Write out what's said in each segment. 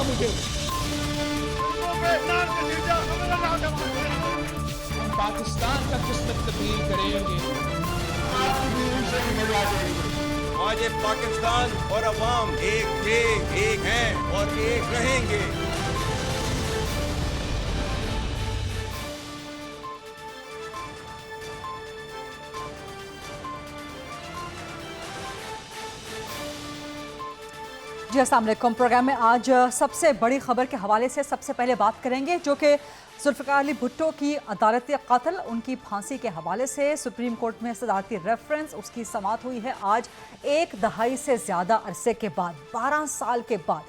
मुझे। हम पाकिस्तान का किस्मत तब्दील करेंगे, आपकी भी उनसे मिलवा देंगे। आज ये पाकिस्तान और अवाम एक थे, एक हैं और एक रहेंगे। जी अस्सलाम वालेकुम। प्रोग्राम में आज सबसे बड़ी खबर के हवाले से सबसे पहले बात करेंगे जो कि जुल्फ़िकार अली भुट्टो की अदालती कत्ल, उनकी फांसी के हवाले से सुप्रीम कोर्ट में सदारती रेफरेंस, उसकी समाअत हुई है आज एक दहाई से ज़्यादा अरसे के बाद, 12 साल के बाद।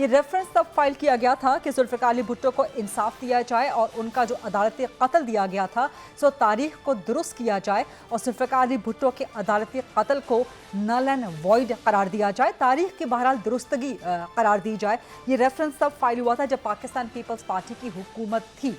ये रेफरेंस तब फाइल किया गया था कि जुल्फ़िकार अली भुट्टो को इंसाफ दिया जाए और उनका जो अदालती कत्ल दिया गया था सो तारीख को दुरुस्त किया जाए और जुल्फ़िकार अली भुट्टो के अदालती कत्ल को नल एंड वॉइड करार दिया जाए, तारीख की बहरहाल दुरुस्तगी करार दी जाए। ये रेफरेंस तब फाइल हुआ था जब पाकिस्तान पीपल्स पार्टी की हुकूमत थी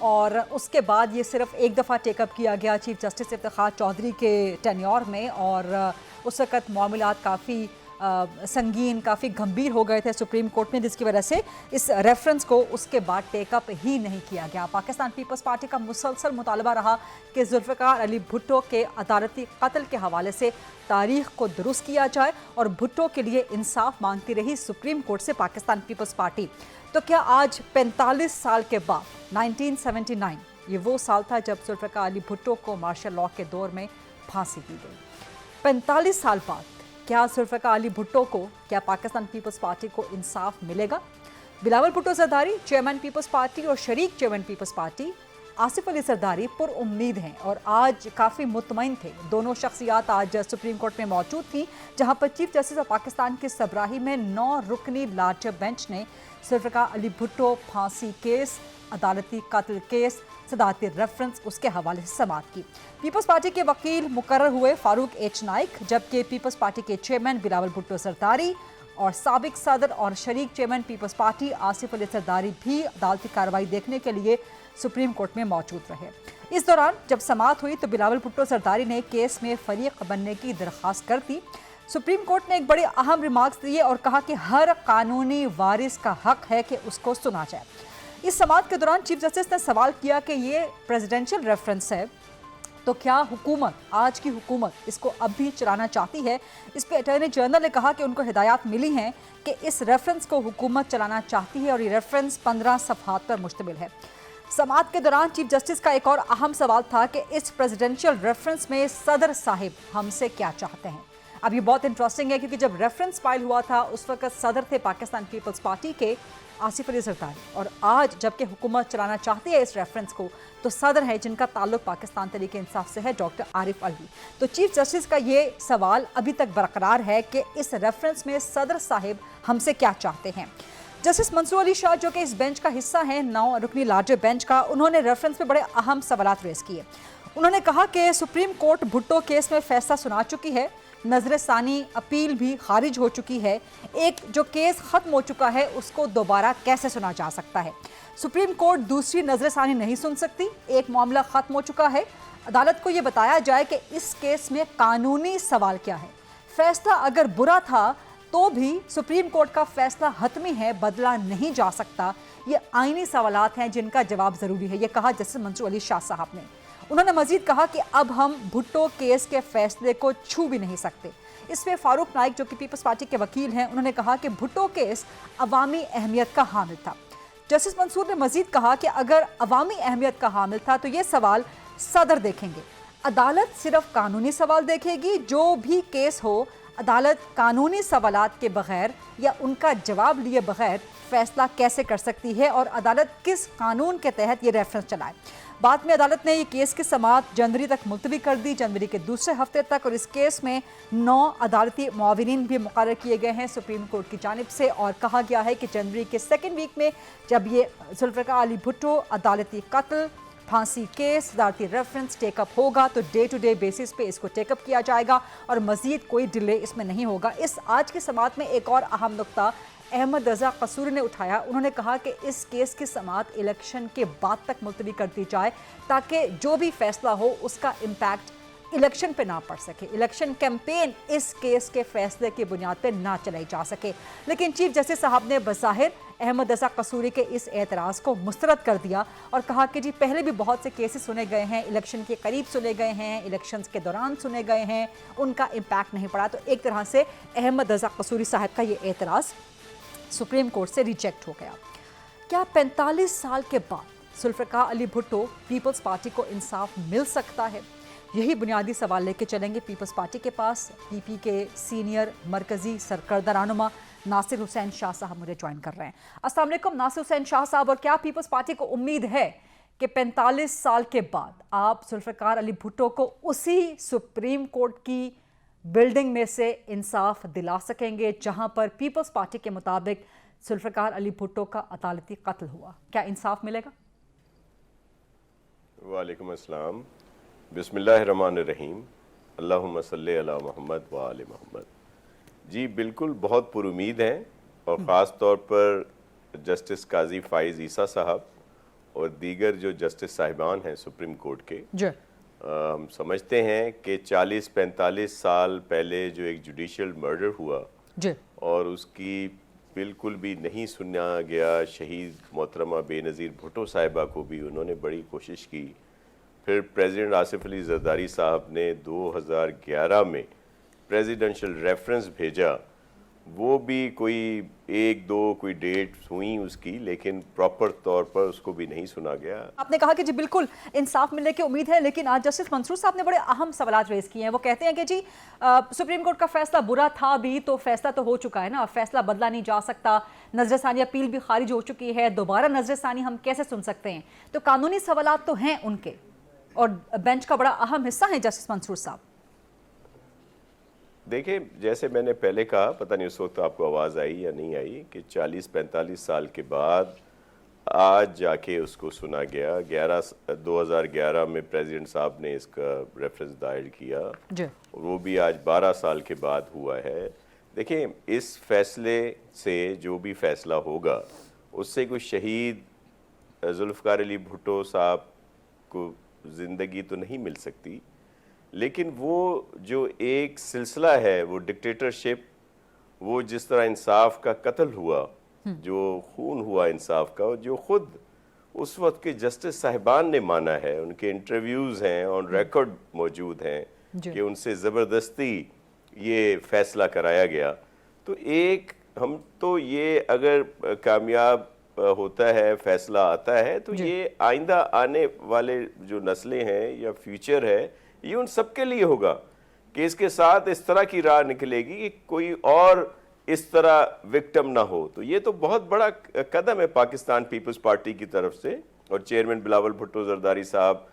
और उसके बाद ये सिर्फ एक दफ़ा टेकअप किया गया चीफ जस्टिस इफ्तिखार चौधरी के टेन्योर में और उस वक़्त मामलात काफ़ी संगीन, काफ़ी गंभीर हो गए थे सुप्रीम कोर्ट में, जिसकी वजह से इस रेफरेंस को उसके बाद टेकअप ही नहीं किया गया। पाकिस्तान पीपल्स पार्टी का मुसलसल मुतालबा रहा कि जुल्फ़िकार अली भुट्टो के अदालती कत्ल के हवाले से तारीख को दुरुस्त किया जाए और भुट्टो के लिए इंसाफ मांगती रही सुप्रीम कोर्ट से पाकिस्तान पीपल्स पार्टी। तो क्या आज 45 साल के बाद 1979 ये वो साल था जब जुल्फ़िकार अली भुट्टो को मार्शल लॉ के दौर में फांसी दी गई। 45 साल बाद क्या जुल्फ़िकार अली भुट्टो को, क्या पाकिस्तान पीपल्स पार्टी को इंसाफ मिलेगा? बिलावल भुट्टो जरदारी चेयरमैन पीपल्स पार्टी और शरीक चेयरमैन पीपल्स पार्टी आसिफ अली जरदारी पुर उम्मीद हैं और आज काफ़ी मुतमईन थे। दोनों शख्सियात आज सुप्रीम कोर्ट में मौजूद थी जहां पर चीफ जस्टिस ऑफ पाकिस्तान की सबराही में 9 रुकनी लार्जर बेंच ने जुल्फ़िकार अली भुट्टो फांसी केस, अदालती कत्ल केस, सदारती रेफरेंस उसके हवाले से समाअत की। पीपल्स पार्टी के वकील मुकर्रर हुए फारूक एच नाइक, जबकि पीपल्स पार्टी के चेयरमैन बिलावल भुट्टो जरदारी और साबिक सदर और शरीक चेयरमैन पीपल्स पार्टी आसिफ अली जरदारी भी अदालती कार्रवाई देखने के लिए सुप्रीम कोर्ट में मौजूद रहे। इस दौरान जब समाअत हुई तो बिलावल भुट्टो जरदारी ने केस में फरीक बनने की दरख्वास्त कर दी। सुप्रीम कोर्ट ने एक बड़े अहम रिमार्क्स दिए और कहा कि हर कानूनी वारिस का हक है कि उसको सुना जाए। इस समाअत के दौरान चीफ जस्टिस ने सवाल किया कि ये प्रेसिडेंशियल रेफरेंस है तो क्या हुकूमत, आज की हुकूमत इसको अब भी चलाना चाहती है? इस पे अटॉर्नी जनरल ने कहा कि उनको हिदायत मिली हैं कि इस रेफरेंस को हुकूमत चलाना चाहती है और ये रेफरेंस 15 सफ़हात पर मुश्तमिल है। समाअत के दौरान चीफ जस्टिस का एक और अहम सवाल था कि इस प्रेसिडेंशियल रेफरेंस में सदर साहिब हमसे क्या चाहते हैं। अब ये बहुत इंटरेस्टिंग है क्योंकि जब रेफरेंस फाइल हुआ था उस वक्त सदर थे पाकिस्तान पीपल्स पार्टी के आसिफ अली जरदारी और आज जबकि हुकूमत चलाना चाहती है इस रेफरेंस को तो सदर है जिनका ताल्लुक पाकिस्तान तहरीक इंसाफ से है, डॉक्टर आरिफ अलवी। तो चीफ जस्टिस का ये सवाल अभी तक बरकरार है कि इस रेफरेंस में सदर साहिब हमसे क्या चाहते हैं। जस्टिस मंसूर अली शाह जो कि इस बेंच का हिस्सा हैं, 9 रुकनी लार्जर बेंच का, उन्होंने रेफरेंस पे बड़े अहम सवाल रेज किए। उन्होंने कहा कि सुप्रीम कोर्ट भुट्टो केस में फैसला सुना चुकी है, नजर सानी अपील भी खारिज हो चुकी है, एक जो केस ख़त्म हो चुका है उसको दोबारा कैसे सुना जा सकता है? सुप्रीम कोर्ट दूसरी नजर सानी नहीं सुन सकती, एक मामला ख़त्म हो चुका है। अदालत को ये बताया जाए कि इस केस में कानूनी सवाल क्या है। फैसला अगर बुरा था तो भी सुप्रीम कोर्ट का फैसला हतमी है, बदला नहीं जा सकता। ये आईनी सवालात हैं जिनका जवाब ज़रूरी है, ये कहा जस्टिस मंसूर अली शाह साहब ने। उन्होंने मजीद कहा कि अब हम भुट्टो केस के फैसले को छू भी नहीं सकते। इस पे फारूक नाइक जो कि पीपल्स पार्टी के वकील हैं, उन्होंने कहा कि भुट्टो केस अवामी अहमियत का हामिल था। जस्टिस मंसूर ने मजीद कहा कि अगर अवामी अहमियत का हामिल था तो ये सवाल सदर देखेंगे, अदालत सिर्फ कानूनी सवाल देखेगी। जो भी केस हो अदालत कानूनी सवालात के बगैर या उनका जवाब लिए बगैर फैसला कैसे कर सकती है और अदालत किस कानून के तहत ये रेफरेंस चलाए। बाद में अदालत ने ये केस की समाअत जनवरी तक मुलतवी कर दी, जनवरी के दूसरे हफ्ते तक, और इस केस में 9 अदालती मुआविनीन भी मुकर्रर किए गए हैं सुप्रीम कोर्ट की जानिब से और कहा गया है कि जनवरी के सेकेंड वीक में जब ये जुल्फ़िकार अली भुट्टो अदालती कत्ल, फांसी केस, सदारती रेफरेंस टेकअप होगा तो डे टू डे बेसिस पे इसको टेकअप किया जाएगा और मज़ीद कोई डिले इसमें नहीं होगा। इस आज की समाअत में एक और अहम नुक्ता अहमद रज़ा कसूरी ने उठाया। उन्होंने कहा कि इस केस की समाअत इलेक्शन के बाद तक मुलतवी कर दी जाए ताकि जो भी फैसला हो उसका इम्पैक्ट इलेक्शन पे ना पड़ सके, इलेक्शन कैंपेन इस केस के फैसले की बुनियाद पे ना चलाई जा सके। लेकिन चीफ जस्टिस साहब ने बज़ाहिर अहमद रज़ा कसूरी के इस एतराज़ को मुस्तरद कर दिया और कहा कि जी पहले भी बहुत से केसेस सुने गए हैं, इलेक्शन के करीब सुने गए हैं, इलेक्शंस के दौरान सुने गए हैं, उनका इम्पैक्ट नहीं पड़ा। तो एक तरह से अहमद रज़ा कसूरी साहब का ये एतराज़ सुप्रीम कोर्ट से रिजेक्ट हो गया। क्या 45 साल के बाद जुल्फ़िकार अली भुट्टो पीपल्स पार्टी को इंसाफ मिल सकता है? यही बुनियादी सवाल लेके चलेंगे पीपल्स पार्टी के पास। पीपी के सीनियर मरकजी सरकर्दा रहनुमा नासिर हुसैन शाह साहब मुझे ज्वाइन कर रहे हैं। अस्सलाम वालेकुम नासिर हुसैन शाह साहब, और क्या पीपल्स पार्टी को उम्मीद है कि 45 साल के बाद आप जुल्फ़िकार अली भुट्टो को उसी सुप्रीम कोर्ट की बिल्डिंग में से इंसाफ दिला सकेंगे जहां पर पीपल्स पार्टी के मुताबिक जुल्फ़िकार अली भुट्टो का अदालती कत्ल हुआ? क्या इंसाफ मिलेगा? वालेकुम अस्सलाम, बिस्मिल्लाहिर्रहमानिर्रहीम, अल्लाहुम्मा सल्ली अला मुहम्मद व आले मुहम्मद। जी बिल्कुल, बहुत पुरुमीद हैं, और ख़ास तौर पर जस्टिस काजी फ़ाइज़ ईसा साहब और दीगर जो जस्टिस साहिबान हैं सुप्रीम कोर्ट के, हम समझते हैं कि 40-45 साल पहले जो एक जुडिशल मर्डर हुआ और उसकी बिल्कुल भी नहीं सुना गया, शहीद मोहतरमा बेनज़ीर भुट्टो साहिबा को भी उन्होंने बड़ी कोशिश की। फिर प्रेसिडेंट आसिफ अली ज़रदारी साहब ने 2011 में प्रेसिडेंशियल रेफरेंस भेजा, वो भी कोई 1-2 कोई डेट हुई उसकी, लेकिन प्रॉपर तौर पर उसको भी नहीं सुना गया। आपने कहा कि जी बिल्कुल इंसाफ मिलने की उम्मीद है, लेकिन आज जस्टिस मंसूर साहब ने बड़े अहम सवाल रेज किए हैं। वो कहते हैं कि जी सुप्रीम कोर्ट का फैसला बुरा था भी, तो फैसला तो हो चुका है ना, फैसला बदला नहीं जा सकता, नजरसानी अपील भी खारिज हो चुकी है, दोबारा नजरसानी हम कैसे सुन सकते हैं? तो कानूनी सवालात तो हैं उनके, और बेंच का बड़ा अहम हिस्सा है जस्टिस मंसूर साहब। देखिए, जैसे मैंने पहले कहा, पता नहीं उस वक्त आपको आवाज़ आई या नहीं आई, कि 40-45 साल के बाद आज जाके उसको सुना गया। 2011 में प्रेसिडेंट साहब ने इसका रेफरेंस दायर किया, और वो भी आज 12 साल के बाद हुआ है। देखिए, इस फैसले से जो भी फैसला होगा, उससे कोई शहीद जुल्फ़िकार अली भुट्टो साहब को ज़िंदगी तो नहीं मिल सकती, लेकिन वो जो एक सिलसिला है, वो डिक्टेटरशिप, वो जिस तरह इंसाफ का कत्ल हुआ, जो खून हुआ इंसाफ का, जो खुद उस वक्त के जस्टिस साहिबान ने माना है, उनके इंटरव्यूज़ हैं, ऑन रिकॉर्ड मौजूद हैं कि उनसे ज़बरदस्ती ये फ़ैसला कराया गया। तो एक हम तो ये अगर कामयाब होता है, फैसला आता है, तो ये आइंदा आने वाले जो नस्लें हैं या फ्यूचर है, ये उन सबके लिए होगा कि इसके साथ इस तरह की राह निकलेगी कि कोई और इस तरह विक्टिम ना हो। तो ये तो बहुत बड़ा कदम है पाकिस्तान पीपल्स पार्टी की तरफ से, और चेयरमैन बिलावल भुट्टो जरदारी साहब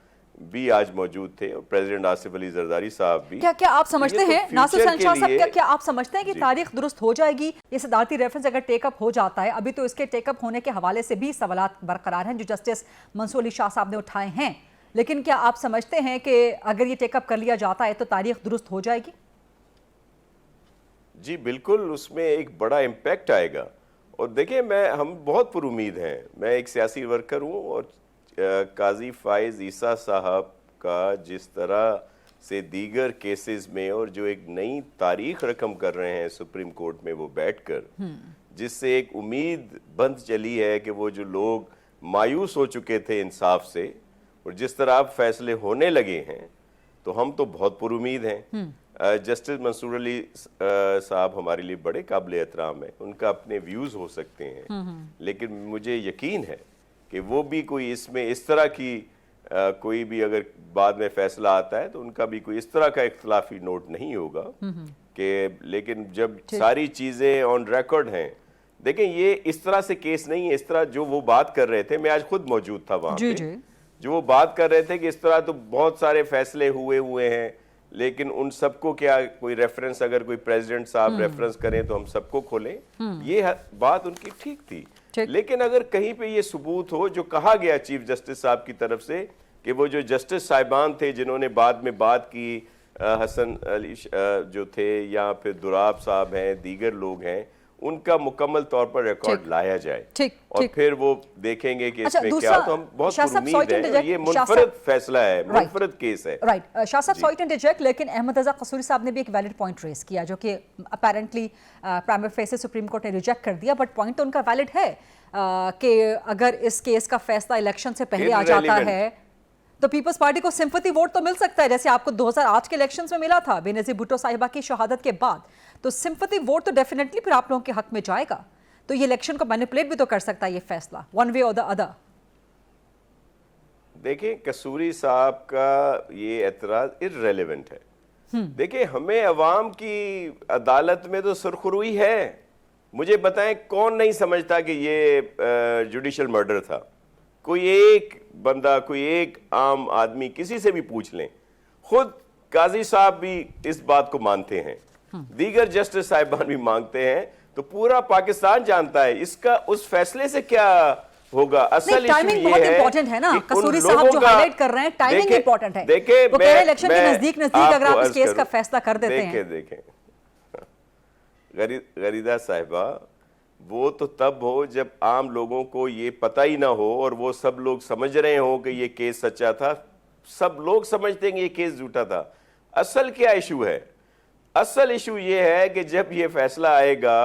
भी आज मौजूद थे, और प्रेसिडेंट आसिफ अली जरदारी साहब भी। क्या आप समझते हैं नासिर हुसैन शाह साहब, क्या आप समझते हैं कि तारीख दुरुस्त हो जाएगी? ये सदारती रेफरेंस अगर टेकअप हो जाता है, अभी तो इसके टेकअप होने के हवाले से भी सवालात बरकरार हैं जो जस्टिस मंसूर अली शाह साहब ने उठाए हैं, लेकिन क्या आप समझते हैं कि अगर ये टेकअप कर लिया जाता है तो तारीख दुरुस्त हो जाएगी? जी बिल्कुल, उसमें एक बड़ा इम्पैक्ट आएगा। और देखिए, हम बहुत पुरुमीद हैं, मैं एक सियासी वर्कर हूँ, और काजी फ़ाइज़ ईसा साहब का जिस तरह से दीगर केसेस में, और जो एक नई तारीख रकम कर रहे हैं सुप्रीम कोर्ट में वो बैठकर, जिससे एक उम्मीद बंद चली है कि वो जो लोग मायूस हो चुके थे इंसाफ से, और जिस तरह अब फैसले होने लगे हैं, तो हम तो बहुत पुरुमीद हैं। जस्टिस मंसूर अली साहब हमारे लिए बड़े काबिल एहतराम है, उनका अपने व्यूज़ हो सकते हैं, लेकिन मुझे यकीन है कि वो भी कोई इसमें इस तरह की कोई भी अगर बाद में फैसला आता है तो उनका भी कोई इस तरह का इख्तलाफी नोट नहीं होगा कि, लेकिन जब सारी चीज़ें ऑन रिकॉर्ड हैं, देखें ये इस तरह से केस नहीं है, इस तरह जो वो बात कर रहे थे, मैं आज खुद मौजूद था वहाँ पे, जो वो बात कर रहे थे कि इस तरह तो बहुत सारे फैसले हुए हैं, लेकिन उन सबको क्या कोई रेफरेंस, अगर कोई प्रेसिडेंट साहब रेफरेंस करें तो हम सबको खोलें, ये बात उनकी ठीक थी। लेकिन अगर कहीं पे ये सबूत हो जो कहा गया चीफ जस्टिस साहब की तरफ से कि वो जो जस्टिस साहिबान थे जिन्होंने बाद में बात की, हसन अली जो थे, या फिर दुराब साहब हैं, दीगर लोग हैं, ان کا مکمل طور پر ریکارڈ لایا جائے اور پھر وہ دیکھیں گے کہ اس میں کیا. تو ہم بہت امید ہے یہ منفرد فیصلہ ہے, منفرد کیس ہے. رائٹ شاہ صاحب, سوری ٹو انٹرجیکٹ, لیکن احمد رضا قصوری صاحب نے بھی ایک ویلڈ پوائنٹ ریز کیا جو کہ apparently prima facie supreme court نے ریجیکٹ کر دیا, بٹ پوائنٹ تو ان کا ویلڈ ہے کہ اگر اس کیس کا فیصلہ الیکشن سے پہلے آ جاتا ہے تو پیپلز پارٹی کو سمپتھی ووٹ تو مل سکتا ہے, جیسے آپ کو 2008 کے الیکشنز میں ملا تھا بے نظیر بھٹو صاحبہ کی شہادت کے بعد. تو سمپتھی ووٹ تو ڈیفینیٹلی پھر آپ لوگوں کے حق میں جائے گا, تو یہ الیکشن کو مینیپولیٹ بھی تو کر سکتا ہے یہ فیصلہ ون وے اور دا ادر. دیکھیں قصوری صاحب کا یہ اعتراض ارریلیونٹ ہے. دیکھیں ہمیں عوام کی عدالت میں تو سرخروئی ہے. مجھے بتائیں کون نہیں سمجھتا کہ یہ جوڈیشل مرڈر تھا؟ کوئی ایک بندہ, کوئی ایک عام آدمی کسی سے بھی پوچھ لیں. خود قاضی صاحب بھی اس بات کو مانتے ہیں, دیگر جسٹس صاحبان بھی مانگتے ہیں, تو پورا پاکستان جانتا ہے اس کا اس فیصلے سے کیا ہوگا. اصل ٹائمنگ بہت امپورٹنٹ ہے نا, قصوری صاحب جو ہائی لائٹ کر رہے ہیں ٹائمنگ امپورٹنٹ ہے. وہ کہہ رہے الیکشن کے نزدیک اگر آپ اس کیس کا فیصلہ کر دیتے ہیں. دیکھیں غریدہ صاحبہ, وہ تو تب ہو جب عام لوگوں کو یہ پتہ ہی نہ ہو اور وہ سب لوگ سمجھ رہے ہوں کہ یہ کیس سچا تھا. سب لوگ سمجھتے ہیں کہ یہ کیس جھوٹا تھا. اصل کیا ایشو ہے؟ اصل ایشو یہ ہے کہ جب یہ فیصلہ آئے گا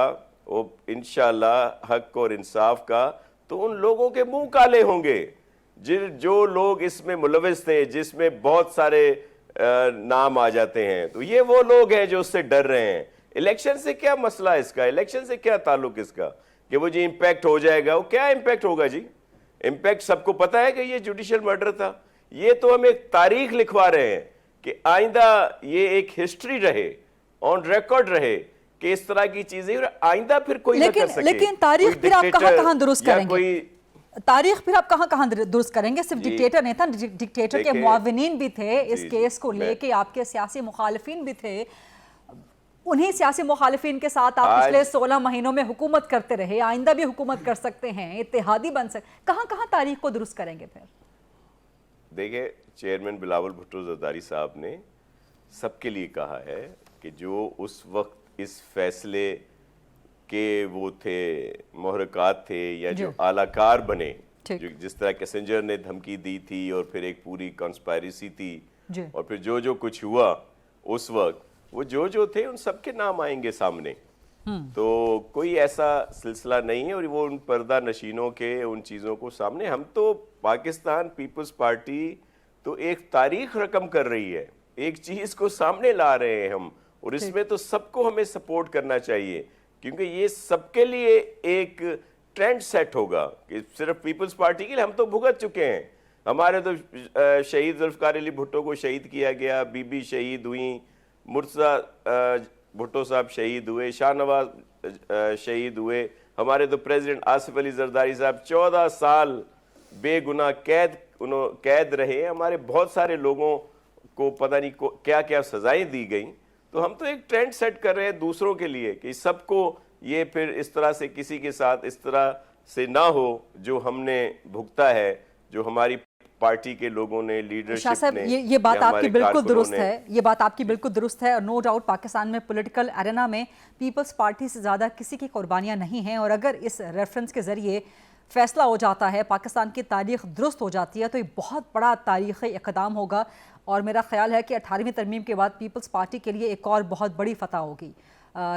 انشاءاللہ حق اور انصاف کا, تو ان لوگوں کے منہ کالے ہوں گے جو لوگ اس میں ملوث تھے, جس میں بہت سارے نام آ جاتے ہیں. تو یہ وہ لوگ ہیں جو اس سے ڈر رہے ہیں. الیکشن سے کیا مسئلہ اس کا, الیکشن سے کیا تعلق اس کا کہ وہ جی امپیکٹ ہو جائے گا؟ وہ کیا امپیکٹ ہوگا جی؟ امپیکٹ سب کو پتا ہے کہ یہ جوڈیشل مرڈر تھا. یہ تو ہم ایک تاریخ لکھوا رہے ہیں کہ آئندہ یہ ایک ہسٹری رہے, آن ریکارڈ رہے کہ اس طرح کی چیزیں, اور آئندہ پھر کوئی نہ کر سکے. لیکن تاریخ پھر آپ کہاں درست کریں گے؟ تاریخ پھر آپ کہاں درست کریں گے؟ صرف ڈکٹیٹر نہیں تھا, ڈکٹیٹر کے معاونین بھی تھے اس کیس کو لے کے, آپ کے سیاسی مخالفین بھی تھے. انہی سیاسی مخالفین کے ساتھ آپ پچھلے 16 مہینوں میں حکومت کرتے رہے, آئندہ بھی حکومت کر سکتے ہیں, اتحادی بن سکتے. کہاں تاریخ کو درست کریں گے پھر؟ دیکھیں چیئرمین بلاول بھٹو زرداری صاحب نے سب کے لیے کہا ہے کہ جو اس وقت اس فیصلے کے وہ تھے, محرکات تھے, یا جو اعلی کار بنے, جس طرح کیسنجر نے دھمکی دی تھی اور پھر ایک پوری کانسپائریسی تھی, اور پھر جو کچھ ہوا اس وقت, وہ جو تھے ان سب کے نام آئیں گے سامنے. تو کوئی ایسا سلسلہ نہیں ہے, اور وہ ان پردہ نشینوں کے ان چیزوں کو سامنے. ہم تو پاکستان پیپلز پارٹی تو ایک تاریخ رقم کر رہی ہے, ایک چیز کو سامنے لا رہے ہیں ہم, اور اس میں تو سب کو ہمیں سپورٹ کرنا چاہیے, کیونکہ یہ سب کے لیے ایک ٹرینڈ سیٹ ہوگا کہ صرف پیپلز پارٹی کے لیے. ہم تو بھگت چکے ہیں. ہمارے تو شہید ذوالفقار علی بھٹو کو شہید کیا گیا, بی بی شہید ہوئیں, مرتضیٰ بھٹو صاحب شہید ہوئے, شاہ نواز شہید ہوئے, ہمارے تو پریزیڈنٹ آصف علی زرداری صاحب 14 سال بے گناہ قید رہے. ہمارے بہت سارے لوگوں کو پتہ نہیں کیا کیا سزائیں دی گئیں. تو ہم تو ایک ٹرینڈ سیٹ کر رہے ہیں دوسروں کے لیے کہ سب کو یہ پھر اس طرح سے کسی کے ساتھ اس طرح سے نہ ہو جو ہم نے بھگتا ہے, جو ہماری پارٹی کے لوگوں نے, لیڈرشپ نے. یہ بات آپ کی بالکل درست ہے, یہ بات آپ کی بالکل درست ہے, اور نو ڈاؤٹ پاکستان میں پولیٹیکل ایرینا میں پیپلز پارٹی سے زیادہ کسی کی قربانیاں نہیں ہیں. اور اگر اس ریفرنس کے ذریعے فیصلہ ہو جاتا ہے, پاکستان کی تاریخ درست ہو جاتی ہے, تو یہ بہت بڑا تاریخی اقدام ہوگا. اور میرا خیال ہے کہ 18ویں ترمیم کے بعد پیپلز پارٹی کے لیے ایک اور بہت بڑی فتح ہوگی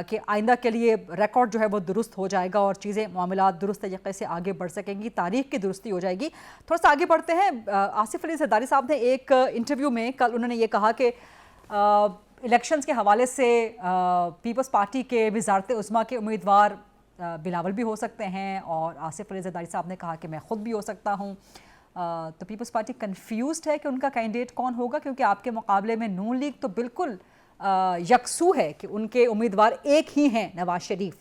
کہ آئندہ کے لیے ریکارڈ جو ہے وہ درست ہو جائے گا, اور چیزیں معاملات درست طریقے سے آگے بڑھ سکیں گی, تاریخ کی درستی ہو جائے گی. تھوڑا سا آگے بڑھتے ہیں. آصف علی زرداری صاحب نے ایک انٹرویو میں کل انہوں نے یہ کہا کہ الیکشنز کے حوالے سے پیپلز پارٹی کے وزارت عظمیٰ کے امیدوار بلاول بھی ہو سکتے ہیں, اور آصف علی زرداری صاحب نے کہا کہ میں خود بھی ہو سکتا ہوں. تو پیپلز پارٹی کنفیوزڈ ہے کہ ان کا کینڈیڈیٹ کون ہوگا, کیونکہ آپ کے مقابلے میں نون لیگ تو بالکل یکسو ہے کہ ان کے امیدوار ایک ہی ہیں, نواز شریف.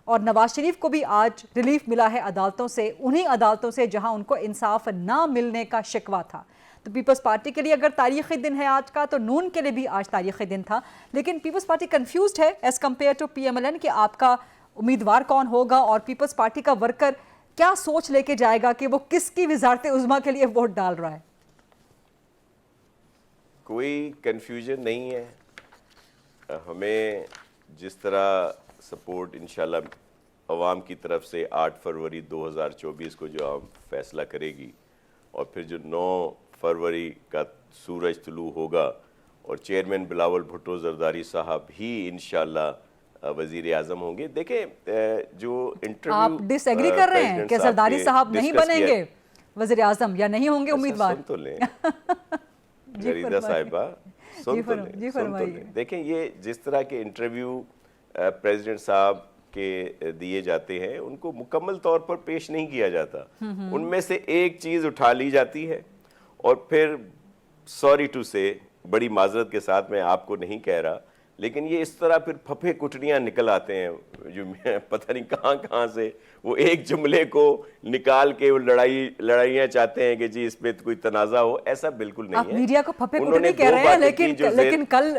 اور نواز شریف کو بھی آج ریلیف ملا ہے عدالتوں سے, انہی عدالتوں سے جہاں ان کو انصاف نہ ملنے کا شکوہ تھا. تو پیپلز پارٹی کے لیے اگر تاریخی دن ہے آج کا, تو نون کے لیے بھی آج تاریخی دن تھا. لیکن پیپلز پارٹی کنفیوزڈ ہے as compared to P M L N کہ آپ کا امیدوار کون ہوگا, اور پیپلز پارٹی کا ورکر کیا سوچ لے کے جائے گا کہ وہ کس کی وزارت عظمیٰ کے لیے ووٹ ڈال رہا ہے. کوئی کنفیوژن نہیں ہے. ہمیں جس طرح سپورٹ انشاءاللہ عوام کی طرف سے 8 فروری 2024 کو جو عوام فیصلہ کرے گی اور پھر جو 9 فروری کا سورج طلوع ہوگا اور چیئرمین بلاول بھٹو زرداری صاحب ہی انشاءاللہ وزیر اعظم ہوں گے. دیکھیں جو انٹرویو آپ ڈس ایگری کر رہے ہیں کہ زرداری صاحب نہیں بنیں گے وزیر اعظم یا نہیں ہوں گے امیدوار؟ سن تو لیں غریدہ صاحبہ، سن تو لیں. دیکھیں یہ جس طرح کے انٹرویو پریزیڈنٹ صاحب کے دیے جاتے ہیں ان کو مکمل طور پر پیش نہیں کیا جاتا. ان میں سے ایک چیز اٹھا لی جاتی ہے اور پھر سوری ٹو سے، بڑی معذرت کے ساتھ میں آپ کو نہیں کہہ رہا، لیکن یہ اس طرح پھر پھپھے کٹڑیاں نکل آتے ہیں جو پتہ نہیں کہاں سے وہ ایک جملے کو نکال کے وہ لڑائیاں چاہتے ہیں کہ جی اس پہ کوئی تنازع ہو. ایسا بالکل نہیں ہے. آپ میڈیا کو پھپھے کٹڑی کہہ رہے ہیں لیکن کل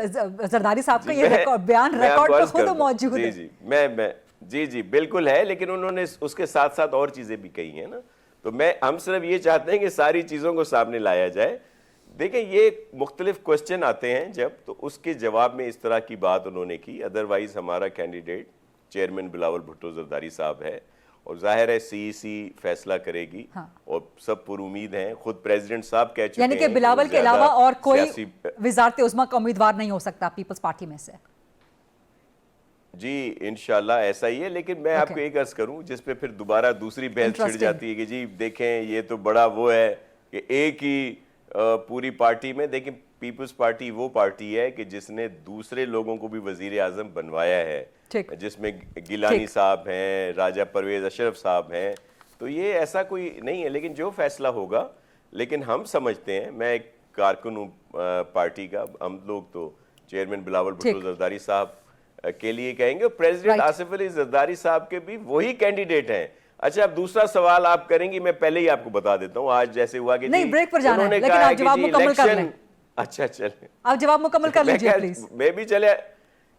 زرداری صاحب کا یہ بیان ریکارڈ پہ خود موجود ہے. جی بالکل ہے، لیکن انہوں نے اس کے ساتھ ساتھ اور چیزیں بھی کہی ہیں نا. تو ہم صرف یہ چاہتے ہیں کہ ساری چیزوں کو سامنے لایا جائے. دیکھیں یہ مختلف کوسچن آتے ہیں جب، تو اس کے جواب میں اس طرح کی بات انہوں نے کی. ادروائز ہمارا کینڈیڈیٹ چیئرمین بلاول بھٹو زرداری صاحب ہے اور ظاہر ہے سی فیصلہ کرے گی اور سب پر امید ہیں. خود پریزیڈنٹ صاحب کہہ چکے ہیں یعنی کہ بلاول کے علاوہ اور کوئی وزارت عظمیٰ کا امیدوار نہیں ہو سکتا پیپلز پارٹی میں سے؟ جی انشاءاللہ ایسا ہی ہے. لیکن میں آپ کو ایک عرض کروں جس پہ پھر دوبارہ دوسری بحث چھڑ جاتی ہے کہ جی دیکھیں یہ تو بڑا وہ ہے کہ ایک ہی پوری پارٹی میں. دیکھیں پیپلز پارٹی وہ پارٹی ہے کہ جس نے دوسرے لوگوں کو بھی وزیر اعظم بنوایا ہے، جس میں گیلانی صاحب ہیں، راجہ پرویز اشرف صاحب ہیں. تو یہ ایسا کوئی نہیں ہے. لیکن جو فیصلہ ہوگا، لیکن ہم سمجھتے ہیں، میں ایک کارکن ہوں پارٹی کا، ہم لوگ تو چیئرمین بلاول بھٹو زرداری صاحب کے لیے کہیں گے. پریزیڈنٹ آصف علی زرداری صاحب کے بھی وہی کینڈیڈیٹ ہیں. اچھا اب دوسرا سوال آپ کریں گی، میں پہلے ہی آپ کو بتا دیتا ہوں. آج جیسے ہوا کہ نہیں بریک پر جانا ہے لیکن آپ جواب مکمل کر لیں. اچھا چلیں آپ جواب مکمل کر لیجئے پلیز. میں بھی چلے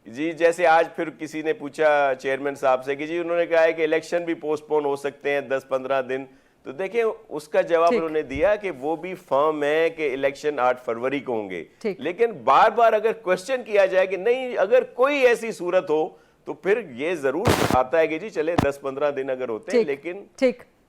جی. جیسے آج پھر کسی نے پوچھا چیئرمین صاحب سے کہ جی انہوں نے کہا ہے کہ الیکشن بھی پوسٹ پون ہو سکتے ہیں 10-15 دن. تو دیکھیں اس کا جواب انہوں نے دیا کہ وہ بھی فرم ہے کہ الیکشن 8 فروری کو ہوں گے. لیکن بار بار اگر کوشچن کیا جائے کہ نہیں اگر کوئی ایسی صورت ہو تو پھر یہ ضرور آتا ہے کہ جی چلے 10-15 دن اگر ہوتے ہیں، لیکن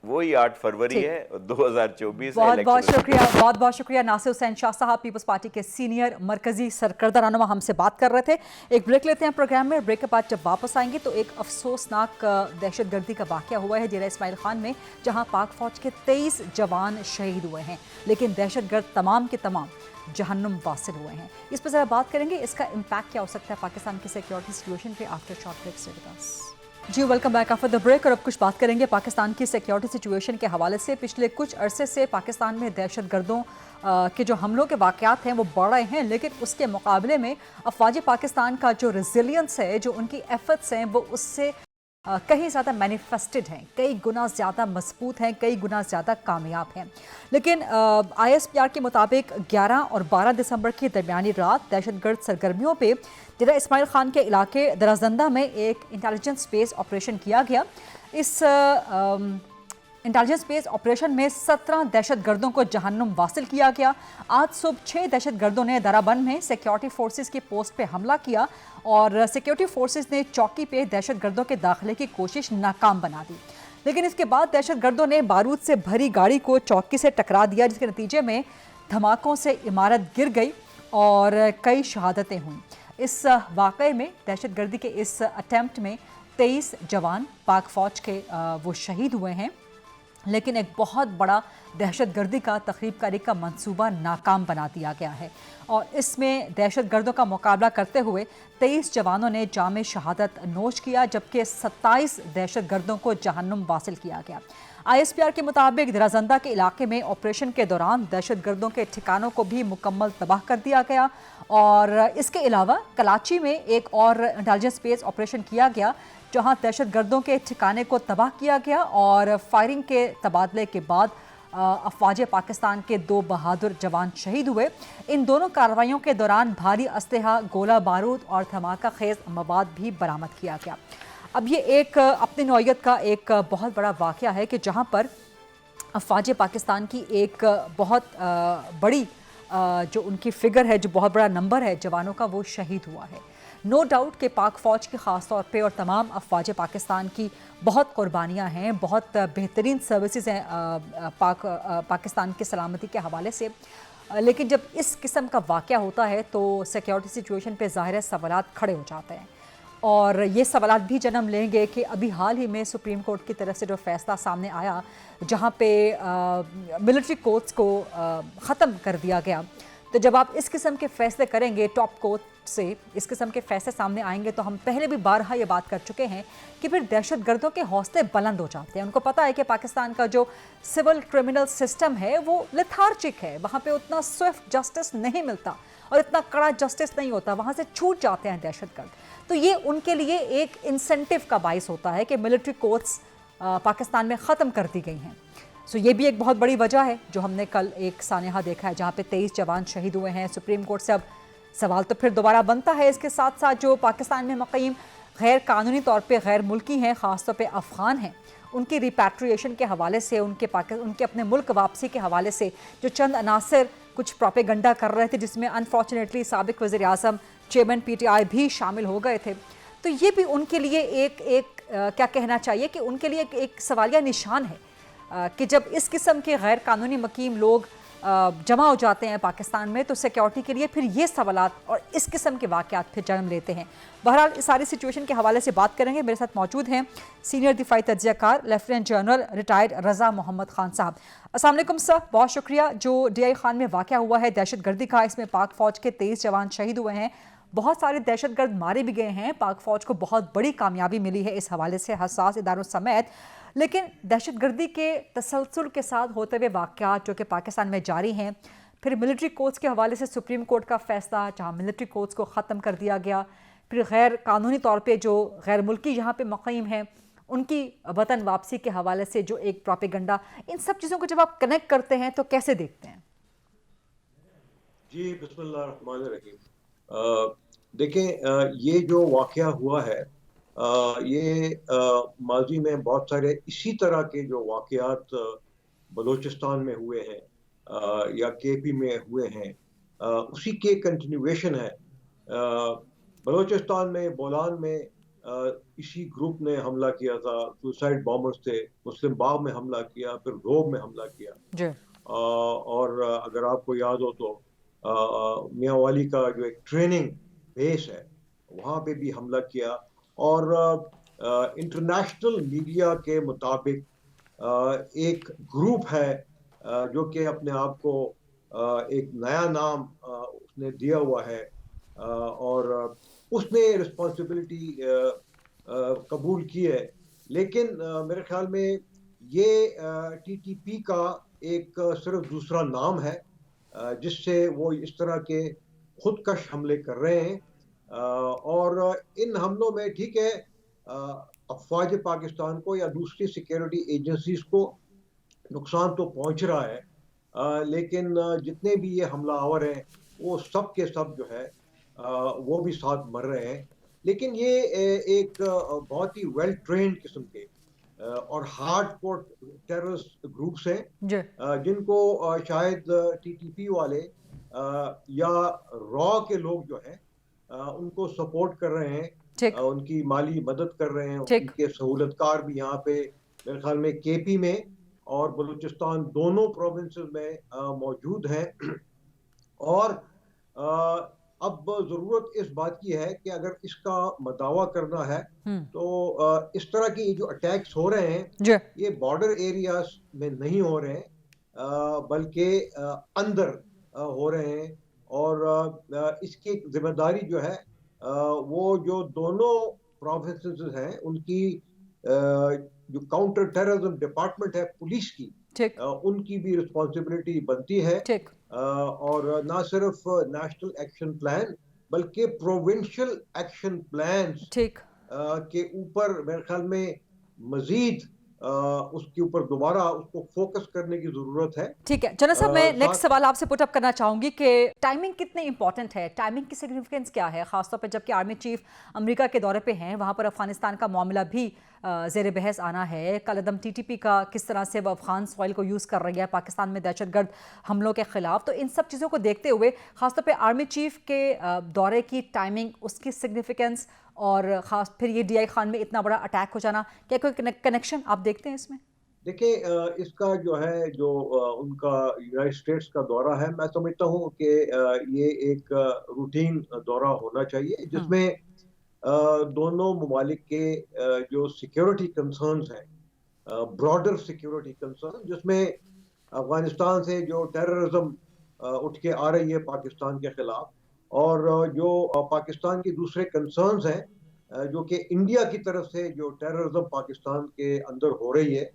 وہی 8 فروری ہے 2024. بہت بہت شکریہ ناصر حسین شاہ صاحب، پیپلز پارٹی کے سینئر مرکزی سرکردہ رہنما ہم سے بات کر رہے تھے. ایک بریک لیتے ہیں پروگرام میں. بریک کے بعد جب واپس آئیں گے تو ایک افسوسناک دہشت گردی کا واقعہ ہوا ہے ڈیرہ اسماعیل خان میں، جہاں پاک فوج کے 23 جوان شہید ہوئے ہیں، لیکن دہشت گرد تمام کے تمام جہنم واصل ہوئے ہیں. اس پر ذرا بات کریں گے، اس کا امپیکٹ کیا ہو سکتا ہے پاکستان کی سیکیورٹی سچویشن پہ. After short break stay with us. جی welcome back after the break. اور اب کچھ بات کریں گے پاکستان کی سیکیورٹی سچویشن کے حوالے سے. پچھلے کچھ عرصے سے پاکستان میں دہشت گردوں کے جو حملوں کے واقعات ہیں وہ بڑھ رہے ہیں، لیکن اس کے مقابلے میں افواج پاکستان کا جو ریزیلینس ہے، جو ان کی ایفرٹس ہیں، وہ اس سے کہیں زیادہ مینیفیسٹڈ ہیں، کئی گنا زیادہ مضبوط ہیں، کئی گنا زیادہ کامیاب ہیں. لیکن ISPR کے مطابق 11 اور 12 دسمبر کی درمیانی رات دہشت گرد سرگرمیوں پہ ڈیرہ اسماعیل خان کے علاقے درازندہ میں ایک انٹیلیجنس بیس آپریشن کیا گیا. اس انٹیلیجنس بیس آپریشن میں 17 دہشت گردوں کو جہنم واصل کیا گیا. آج صبح 6 دہشت گردوں نے درابند میں سیکیورٹی فورسز کی پوسٹ پہ حملہ کیا اور سیکیورٹی فورسز نے چوکی پہ دہشت گردوں کے داخلے کی کوشش ناکام بنا دی. لیکن اس کے بعد دہشت گردوں نے بارود سے بھری گاڑی کو چوکی سے ٹکرا دیا، جس کے نتیجے میں دھماکوں سے عمارت گر گئی اور کئی شہادتیں ہوئیں. اس واقعے میں دہشت گردی کے اس اٹیمپٹ میں 23 جوان پاک فوج کے وہ شہید ہوئے ہیں، لیکن ایک بہت بڑا دہشت گردی کا تخریب کاری کا منصوبہ ناکام بنا دیا گیا ہے. اور اس میں دہشت گردوں کا مقابلہ کرتے ہوئے 23 جوانوں نے جام شہادت نوش کیا، جبکہ 27 دہشت گردوں کو جہنم واصل کیا گیا. ISPR کے مطابق درازندہ کے علاقے میں آپریشن کے دوران دہشت گردوں کے ٹھکانوں کو بھی مکمل تباہ کر دیا گیا. اور اس کے علاوہ کراچی میں ایک اور انٹیلیجنس بیس آپریشن کیا گیا، جہاں دہشت گردوں کے ٹھکانے کو تباہ کیا گیا اور فائرنگ کے تبادلے کے بعد افواج پاکستان کے 2 بہادر جوان شہید ہوئے. ان دونوں کارروائیوں کے دوران بھاری اسلحہ، گولہ بارود اور دھماکہ خیز مواد بھی برآمد کیا گیا. اب یہ ایک اپنی نوعیت کا ایک بہت بڑا واقعہ ہے کہ جہاں پر افواج پاکستان کی ایک بہت بڑی جو ان کی فگر ہے، جو بہت بڑا نمبر ہے جوانوں کا، وہ شہید ہوا ہے. نو ڈاؤٹ کہ پاک فوج کی خاص طور پہ اور تمام افواج پاکستان کی بہت قربانیاں ہیں, بہت بہترین سروسز ہیں پاکستان کی سلامتی کے حوالے سے, لیکن جب اس قسم کا واقعہ ہوتا ہے تو سیکیورٹی سچویشن پہ ظاہر سوالات کھڑے ہو جاتے ہیں, اور یہ سوالات بھی جنم لیں گے کہ ابھی حال ہی میں سپریم کورٹ کی طرف سے جو فیصلہ سامنے آیا جہاں پہ ملٹری کورٹس کو ختم کر دیا گیا, تو جب آپ اس قسم کے فیصلے کریں گے ٹاپ کورٹ سے, اس قسم کے فیصلے سامنے آئیں گے, تو ہم پہلے بھی بارہا یہ بات کر چکے ہیں کہ پھر دہشت گردوں کے حوصلے بلند ہو جاتے ہیں. ان کو پتہ ہے کہ پاکستان کا جو سول کرمنل سسٹم ہے وہ لیتھارجک ہے, وہاں پہ اتنا سوئفٹ جسٹس نہیں ملتا اور اتنا کڑا جسٹس نہیں ہوتا, وہاں سے چھوٹ جاتے ہیں دہشت گرد. تو یہ ان کے لیے ایک انسینٹیو کا باعث ہوتا ہے کہ ملٹری کورٹس پاکستان میں ختم کر دی گئی ہیں. سو یہ بھی ایک بہت بڑی وجہ ہے جو ہم نے کل ایک سانحہ دیکھا ہے جہاں پہ 23 جوان شہید ہوئے ہیں. سپریم کورٹ سے اب سوال تو پھر دوبارہ بنتا ہے, اس کے ساتھ ساتھ جو پاکستان میں مقیم غیر قانونی طور پہ غیر ملکی ہیں, خاص طور پہ افغان ہیں, ان کی ریپیٹریشن کے حوالے سے, ان کے اپنے ملک واپسی کے حوالے سے جو چند عناصر کچھ پروپیگنڈا کر رہے تھے, جس میں انفارچونیٹلی سابق وزیر اعظم چیئرمین پی ٹی آئی بھی شامل ہو گئے تھے, تو یہ بھی ان کے لیے ایک کیا کہنا چاہیے کہ ان کے لیے ایک سوالیہ نشان ہے کہ جب اس قسم کے غیر قانونی مقیم لوگ جمع ہو جاتے ہیں پاکستان میں تو سیکیورٹی کے لیے پھر یہ سوالات اور اس قسم کے واقعات پھر جنم لیتے ہیں. بہرحال اس ساری سچویشن کے حوالے سے بات کریں گے. میرے ساتھ موجود ہیں سینئر دفاعی تجزیہ کار لیفٹیننٹ جنرل ریٹائرڈ رضا محمد خان صاحب. السلام علیکم سر, بہت شکریہ. جو ڈی آئی خان میں واقعہ ہوا ہے دہشت گردی کا, اس میں پاک فوج کے 23 جوان شہید ہوئے ہیں, بہت سارے دہشت گرد مارے بھی گئے ہیں, پاک فوج کو بہت بڑی کامیابی ملی ہے اس حوالے سے حساس اداروں سمیت, لیکن دہشت گردی کے تسلسل کے ساتھ ہوتے ہوئے واقعات جو کہ پاکستان میں جاری ہیں, پھر ملٹری کورٹس کے حوالے سے سپریم کورٹ کا فیصلہ جہاں ملٹری کورٹس کو ختم کر دیا گیا, پھر غیر قانونی طور پہ جو غیر ملکی یہاں پہ مقیم ہیں ان کی وطن واپسی کے حوالے سے جو ایک پروپیگنڈا, ان سب چیزوں کو جب آپ کنیکٹ کرتے ہیں تو کیسے دیکھتے ہیں؟ جی بسم اللہ الرحمن الرحیم. دیکھیں یہ جو واقعہ ہوا ہے یہ ماضی میں بہت سارے اسی طرح کے جو واقعات بلوچستان میں ہوئے ہیں یا کے پی میں ہوئے ہیں اسی کے کنٹینیویشن ہے. بلوچستان میں بولان میں اسی گروپ نے حملہ کیا تھا, سوسائڈ بامبرز تھے, مسلم باغ میں حملہ کیا, پھر روب میں حملہ کیا جی. اور اگر آپ کو یاد ہو تو میاں والی کا جو ایک ٹریننگ بیس ہے وہاں پہ بھی حملہ کیا. اور انٹرنیشنل میڈیا کے مطابق ایک گروپ ہے جو کہ اپنے آپ کو ایک نیا نام اس نے دیا ہوا ہے اور اس نے رسپانسبلٹی قبول کی ہے, لیکن میرے خیال میں یہ ٹی ٹی پی کا ایک صرف دوسرا نام ہے جس سے وہ اس طرح کے خودکش حملے کر رہے ہیں. اور ان حملوں میں ٹھیک ہے افواج پاکستان کو یا دوسری سیکیورٹی ایجنسیز کو نقصان تو پہنچ رہا ہے, لیکن جتنے بھی یہ حملہ آور ہیں وہ سب کے سب جو ہے وہ بھی ساتھ مر رہے ہیں. لیکن یہ ایک بہت ہی ویل ٹرینڈ قسم کے اور ہارڈ کور ٹیررسٹ گروپس ہیں جن کو شاید ٹی ٹی پی والے یا را کے لوگ جو ہیں ان کو سپورٹ کر رہے ہیں, ان کی مالی مدد کر رہے ہیں, ان کے سہولت کار بھی یہاں پہ میرے خیال میں کے پی میں اور بلوچستان دونوں پروونسز میں موجود ہیں. اور اب ضرورت اس بات کی ہے کہ اگر اس کا مداوع کرنا ہے تو اس طرح کی جو اٹیکس ہو رہے ہیں یہ بارڈر ایریاز میں نہیں ہو رہے ہیں بلکہ اندر ہو رہے ہیں, اور اس کی ذمہ داری جو ہے وہ جو دونوں پروونسز ہیں ان کی جو کاؤنٹر ٹیررزم ڈپارٹمنٹ ہے پولیس کی, ان کی بھی رسپانسبلٹی بنتی ہے. اور نہ صرف نیشنل ایکشن پلان بلکہ پروونشل ایکشن پلانز کے اوپر میرے خیال میں مزید उसके ऊपर दोबारा उसको फोकस करने की ज़रूरत है। ठीक है जनरल साहब, मैं नेक्स्ट साथ सवाल आपसे पुट अप करना चाहूंगी कि टाइमिंग कितनी इंपॉर्टेंट है, टाइमिंग की सिग्निफिकेंस क्या है, खासतौर पर जबकि आर्मी चीफ अमेरिका के दौरे पे हैं, वहाँ पर अफगानिस्तान का मामला भी ज़ेर बहस आना है। कलअदम टीटीपी का किस तरह से वो अफगान सॉइल को यूज़ कर रही है पाकिस्तान में दहशतगर्द हमलों के खिलाफ, तो इन सब चीज़ों को देखते हुए खासतौर पर आर्मी चीफ के दौरे की टाइमिंग, उसकी सिग्निफिकेंस और ख़ास फिर ये DI खान में इतना बड़ा अटैक हो जाना, क्या कोई कनेक्शन आप देखते हैं इसमें? देखिए, इसका जो है जो उनका यूनाइटेड स्टेट्स का दौरा है, मैं समझता हूँ कि ये एक रूटीन दौरा होना चाहिए जिसमें दोनों ममालिक के जो सिक्योरिटी कंसर्न्स हैं, ब्रॉडर सिक्योरिटी कंसर्न, जिसमें अफगानिस्तान से जो टेररिज्म उठ के आ रही है पाकिस्तान के खिलाफ, और जो पाकिस्तान की दूसरे कंसर्न्स हैं जो कि इंडिया की तरफ से जो टेररिज्म पाकिस्तान के अंदर हो रही है,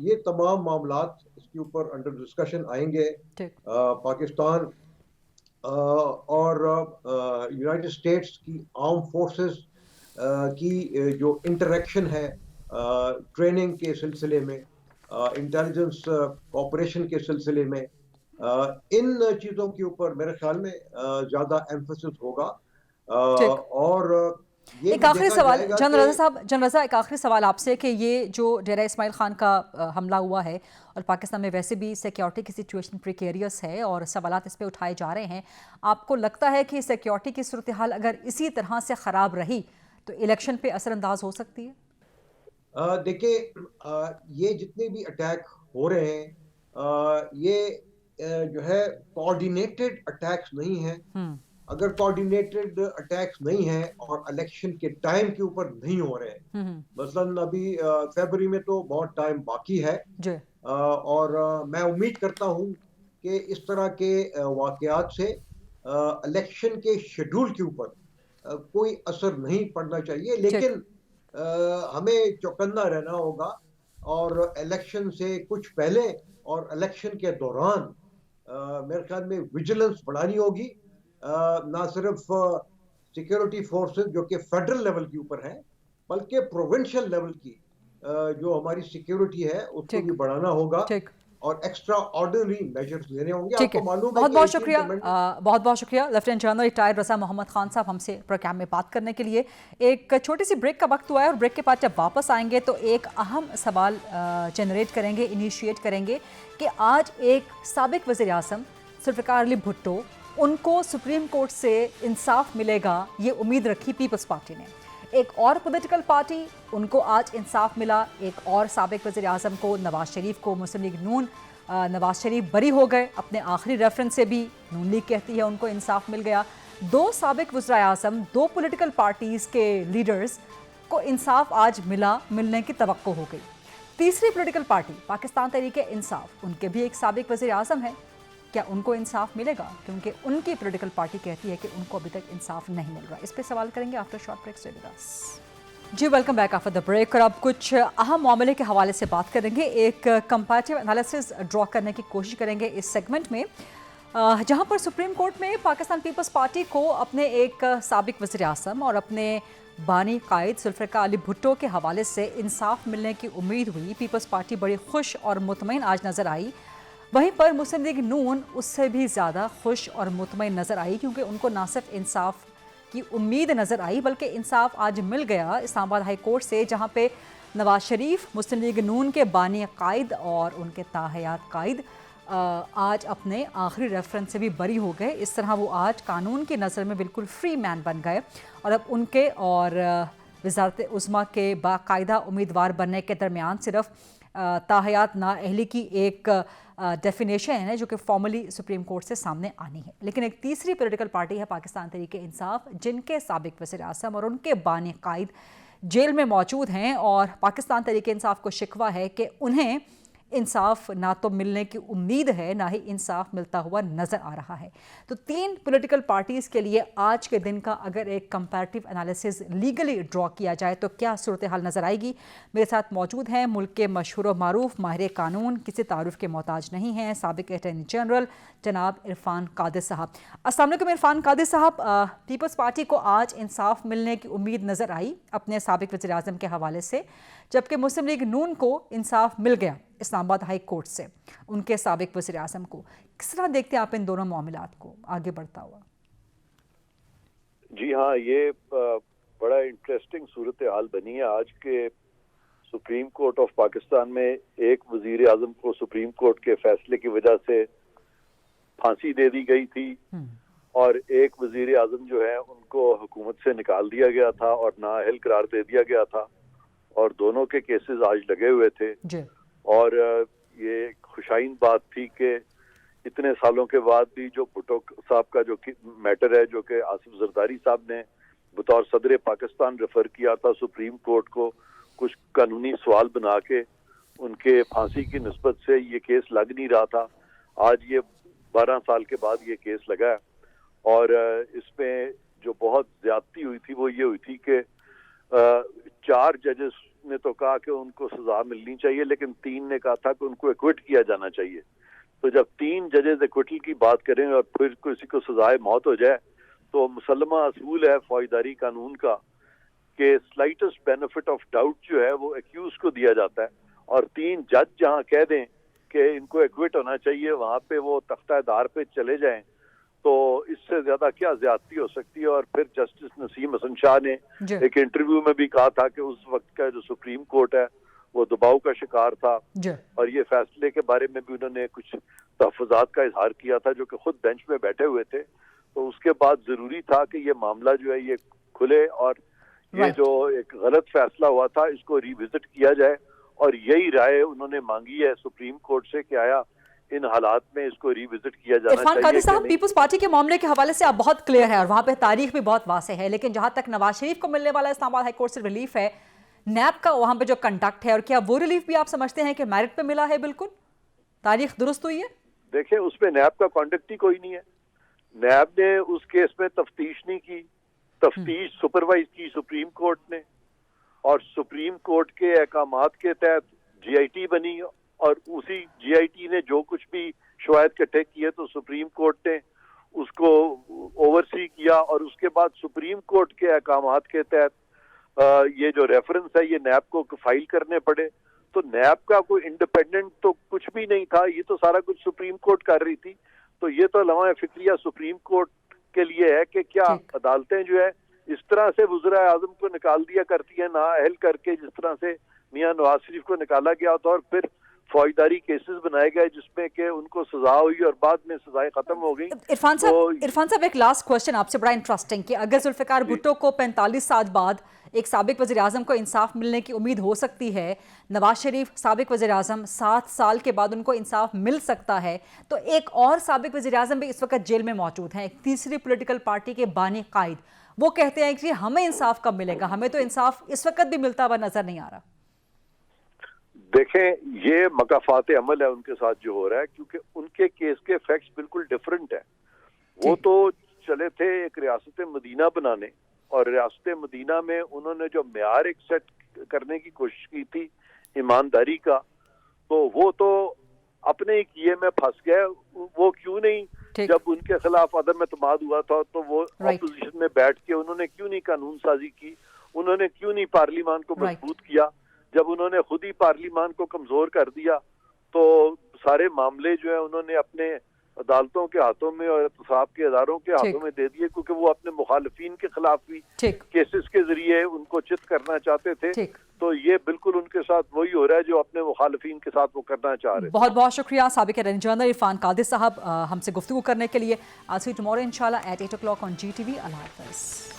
ये तमाम मामलात इसके ऊपर अंडर डिस्कशन आएंगे। पाकिस्तान और यूनाइटेड स्टेट्स की आर्म फोर्सेस की जो इंटरेक्शन है ट्रेनिंग के सिलसिले में, इंटेलिजेंस ऑपरेशन के सिलसिले में, इन चीज़ों के ऊपर मेरे ख्याल में ज़्यादा एम्फेसिस होगा। और एक आखिरी सवाल जनरल रज़ा साहब, जनरल रज़ा एक आखिरी सवाल आपसे कि ये जो डेरा इस्माइल खान का हमला हुआ है और पाकिस्तान में वैसे भी सिक्योरिटी की सिचुएशन प्रिकेरियस है और सवालात इस पे उठाए जा रहे हैं, आपको लगता है कि सिक्योरिटी की सूरत हाल अगर इसी तरह से ख़राब रही तो इलेक्शन पे असरअंदाज हो सकती है? देखिए, ये जितने भी अटैक हो रहे हैं, ये जो है कोऑर्डिनेटेड अटैक्स नहीं है। अगर कोऑर्डिनेटेड अटैक्स नहीं है और इलेक्शन के टाइम के ऊपर नहीं हो रहे हैं, मसलन अभी फरवरी में तो बहुत टाइम बाकी है, और मैं उम्मीद करता हूँ कि इस तरह के वाकयात से इलेक्शन के शेड्यूल के ऊपर कोई असर नहीं पड़ना चाहिए, लेकिन हमें चौकन्ना रहना होगा और इलेक्शन से कुछ पहले और इलेक्शन के दौरान मेरे ख्याल में विजिलेंस बढ़ानी होगी, ना सिर्फ सिक्योरिटी फोर्सेस जो कि फेडरल लेवल के ऊपर है, बल्कि प्रोविंशियल लेवल की जो हमारी सिक्योरिटी है उसको भी बढ़ाना होगा और एक्स्ट्रा ऑर्डिनरी मेजर्स लेने होंगे। आपको मालूम है, बहुत शुक्रिया, बहुत शुक्रिया लेफ्टिनेंट जनरल रिटायर्ड रज़ा मोहम्मद खान साहब हमसे प्रोग्राम में बात करने के लिए। एक छोटी सी ब्रेक का वक्त हुआ है और ब्रेक के बाद जब वापस आएंगे तो एक अहम सवाल जनरेट करेंगे, इनिशिएट करेंगे कि आज एक साबिक वज़ीर आज़म जुल्फ़िकार अली भुट्टो, उनको सुप्रीम कोर्ट से इंसाफ मिलेगा ये उम्मीद रखी पीपल्स पार्टी ने। एक और पॉलिटिकल पार्टी, उनको आज इंसाफ मिला, एक और साबिक वज़ीर आज़म को, नवाज शरीफ को, मुस्लिम लीग नून, नवाज शरीफ बरी हो गए अपने आखिरी रेफरेंस से भी, नून लीग कहती है उनको इंसाफ मिल गया। दो साबिक वज़ीर आज़म, दो पॉलिटिकल पार्टीज़ के लीडर्स को इंसाफ आज मिलने की तवक्को हो गई। तीसरी पॉलिटिकल पार्टी पाकिस्तान तहरीक इंसाफ, उनके भी एक साबिक वज़ीर आज़म है, क्या उनको इंसाफ मिलेगा? क्योंकि उनकी पॉलिटिकल पार्टी कहती है कि उनको अभी तक इंसाफ नहीं मिल रहा। इस पे सवाल करेंगे after short break. Stay with us. जी, welcome back after the break. और अब कुछ अहम मामले के हवाले से बात करेंगे, एक कंपैरेटिव एनालिसिस ड्रॉ करने की कोशिश करेंगे इस सेगमेंट में, जहां पर सुप्रीम कोर्ट में पाकिस्तान पीपल्स पार्टी को अपने एक साबिक वज़ीर आज़म और अपने बानी कायद जुल्फ़िकार अली भुट्टो के हवाले से इंसाफ मिलने की उम्मीद हुई। पीपल्स पार्टी बड़ी खुश और मुतमईन आज नज़र आई, वहीं पर मुस्लिम लीग नून उससे भी ज़्यादा खुश और मुतमईन नज़र आई, क्योंकि उनको ना सिर्फ इंसाफ की उम्मीद नज़र आई बल्कि इंसाफ आज मिल गया इस्लामाबाद हाई कोर्ट से, जहां पे नवाज शरीफ मुस्लिम लीग नून के बानी कायद और उनके ताहयात कायद आज अपने आखिरी रेफरेंस से भी बरी हो गए। इस तरह वो आज कानून की नज़र में बिल्कुल फ्री मैन बन गए और अब उनके और वज़ारत उज़्मा के बाकायदा उम्मीदवार बनने के दरमियान सिर्फ ताहयात नाअहली की एक डेफिनेशन है जो कि फॉर्मली सुप्रीम कोर्ट से सामने आनी है। लेकिन एक तीसरी पॉलिटिकल पार्टी है पाकिस्तान तहरीक इंसाफ, जिनके साबिक वज़ीर आज़म और उनके बानी कायद जेल में मौजूद हैं और पाकिस्तान तहरीक इंसाफ को शिकवा है कि उन्हें इंसाफ ना तो मिलने की उम्मीद है, ना ही इंसाफ मिलता हुआ नज़र आ रहा है। तो 3 पॉलिटिकल पार्टीज़ के लिए आज के दिन का अगर एक कंपैरेटिव एनालिसिस लीगली ड्रॉ किया जाए तो क्या सूरत हाल नज़र आएगी। मेरे साथ मौजूद हैं मुल्क के मशहूर व मारूफ माहिर कानून, किसी तारुफ के मोहताज नहीं हैं, साबिक अटॉर्नी जनरल जनाब इरफान कादिर साहब। अस्सलाम वालेकुम इरफान कादिर साहब, पीपल्स पार्टी को आज इंसाफ मिलने की उम्मीद नज़र आई अपने साबिक वज़ीर आज़म के हवाले से, जबकि मुस्लिम लीग नून को इंसाफ मिल गया इस्लामाबाद हाई कोर्ट से उनके साबिक वज़ीर आज़म को। किस तरह देखते हैं आप इन दोनों मामलात को आगे बढ़ता हुआ? जी हाँ, ये बड़ा इंटरेस्टिंग सूरत हाल बनी है। आज के सुप्रीम कोर्ट ऑफ पाकिस्तान में एक वजीर आजम को सुप्रीम कोर्ट के फैसले की वजह से फांसी दे दी गई थी और एक वजीर आजम जो है उनको हुकूमत से निकाल दिया गया था और नाअहल करार दे दिया गया था, और दोनों के केसेस आज लगे हुए थे। और ये खुशाइन बात थी कि इतने सालों के बाद भी जो भुट्टो साहब का जो मैटर है, जो कि आसिफ जरदारी साहब ने बतौर सदर पाकिस्तान रेफर किया था सुप्रीम कोर्ट को, कुछ कानूनी सवाल बना के उनके फांसी की निस्बत से ये केस लग नहीं रहा था। आज ये 12 साल के बाद ये केस लगा है, और इसमें जो बहुत ज्यादती हुई थी वो ये हुई थी कि 4 जजेस ने तो कहा कि उनको सजा मिलनी चाहिए, लेकिन 3 ने कहा था कि उनको एक्विट किया जाना चाहिए। तो जब 3 जजेस एक्विटल की बात करें और फिर किसी को सजाए मौत हो जाए, तो मुसलमा असूल है फौजदारी कानून का कि स्लाइटेस्ट बेनिफिट ऑफ डाउट जो है वो एक्यूज को दिया जाता है, और 3 जज जहां कह दें कि इनको एक्विट होना चाहिए, वहां पे वो तख्तादार पे चले जाएं, तो इससे ज्यादा क्या ज्यादती हो सकती है। और फिर जस्टिस नसीम हसन शाह ने एक इंटरव्यू में भी कहा था कि उस वक्त का जो सुप्रीम कोर्ट है वो दबाव का शिकार था, और ये फैसले के बारे में भी उन्होंने कुछ तहफ़्फ़ुज़ात का इजहार किया था, जो कि खुद बेंच में बैठे हुए थे। तो उसके बाद जरूरी था कि ये मामला जो है ये खुले, और ये जो एक गलत फैसला हुआ था इसको रिविजिट किया जाए, और यही राय उन्होंने मांगी है सुप्रीम कोर्ट से कि आया इन हालात में इसको रिविजिट किया जाना इरफान कादिर साहब, पीपल्स पार्टी के मामले के हवाले से आप बहुत क्लियर है और वहां पे तारीख भी बहुत वाज़ेह है, लेकिन जहां तक नवाज शरीफ को मिलने वाला इस्लामाबाद हाई कोर्ट से रिलीफ है, नैब का वहां पे जो कंडक्ट है, और क्या वो रिलीफ भी आप समझते हैं कि मेरिट पे मिला है? बिल्कुल तारीख दुरुस्त हुई है। देखिए, उसमें नैब का कॉन्डक्ट ही कोई नहीं है। नैब ने उस केस में तफ्तीश नहीं की, तफ्तीश सुपरवाइज की सुप्रीम कोर्ट ने, और सुप्रीम कोर्ट के अहकामात के तहत GIT बनी, और उसी GIT ने जो कुछ भी शवाहिद इकट्ठे किए तो सुप्रीम कोर्ट ने उसको ओवरसी किया, और उसके बाद सुप्रीम कोर्ट के अहकामात के तहत ये जो रेफरेंस है ये नैब को फाइल करने पड़े। तो नैब का कोई इंडिपेंडेंट तो कुछ भी नहीं था, ये तो सारा कुछ सुप्रीम कोर्ट कर रही थी। तो ये तो लवाए फिक्रिया सुप्रीम कोर्ट के लिए है कि क्या अदालतें जो है इस तरह से वज़ीर आज़म को निकाल दिया करती है नाअहल करके, जिस तरह से मियां नवाज शरीफ को निकाला गया था, और फिर फौजदारी केसेस बनाए गए जिसमें कि उनको सजा हुई और बाद में सजाएं खत्म हो गई। इरफान साहब एक लास्ट क्वेश्चन आपसे, बड़ा इंटरेस्टिंग, कि अगर जुल्फ़िकार भुट्टो को 45 साल बाद एक साबिक वज़ीर आज़म को इंसाफ मिलने की उम्मीद हो सकती है, नवाज शरीफ साबिक वज़ीर आज़म 7 साल के बाद उनको इंसाफ मिल सकता है, तो एक और साबिक वज़ीर आज़म भी इस वक्त जेल में मौजूद हैं, एक तीसरी पॉलिटिकल पार्टी के बानी कायद, वो कहते हैं कि हमें इंसाफ कब मिलेगा, हमें तो इंसाफ इस वक्त भी मिलता हुआ नजर नहीं आ रहा। देखें, ये मकाफात अमल है उनके साथ जो हो रहा है, क्योंकि उनके केस के फैक्ट्स बिल्कुल डिफरेंट है। वो तो चले थे एक रियासत मदीना बनाने, और रियासत मदीना में उन्होंने जो मेयार एक सेट करने की कोशिश की थी ईमानदारी का, तो वो तो अपने ही किए में फंस गए। वो क्यों नहीं, जब उनके खिलाफ अदम एतमाद हुआ था तो वो अपोजिशन में बैठ के उन्होंने क्यों नहीं कानून साजी की, उन्होंने क्यों नहीं पार्लियामान को मजबूत किया। जब उन्होंने खुद ही पार्लियामान को कमजोर कर दिया तो सारे मामले जो है उन्होंने अपने अदालतों के हाथों में और एहतसाब के अदारों के हाथों में दे दिए, क्योंकि वो अपने मुखालिफिन के खिलाफ भी केसेस के जरिए उनको चित करना चाहते थे। तो ये बिल्कुल उनके साथ वही हो रहा है जो अपने मुखालिफिन के साथ वो करना चाह रहे हैं। बहुत बहुत शुक्रिया साबिक अटॉर्नी जनरल इरफान कादिर साहब हमसे गुफ्तगू करने के लिए। आज टुमारो इंशाल्लाह एट 8 o'clock on GTV। अल्लाह हाफ़िज़।